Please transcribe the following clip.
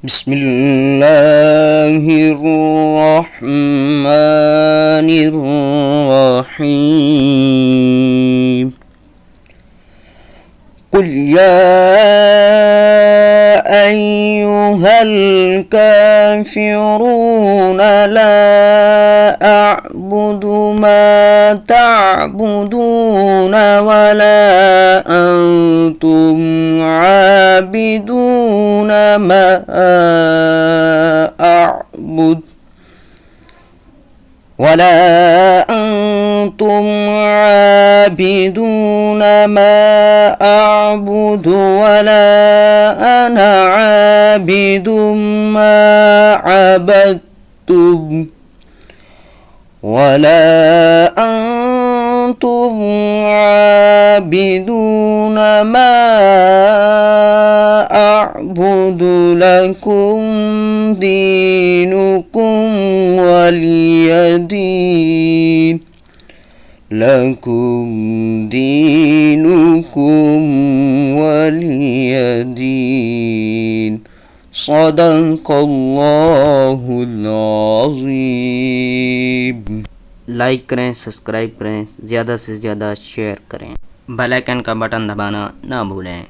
بسم الله الرحمن الرحيم قل يا أيها الكافرون لا أعبد ما تعبدون ولا أنتم عابدون ما أعبد ولا أنا عابد ما عبدتم ولا أنتم عابدون ما أعبد لكم دينكم ولي دين صدق الله العظيम। लाइक करें, सब्सक्राइब करें, ज़्यादा से ज़्यादा शेयर करें, बेल आइकन का बटन दबाना ना भूलें।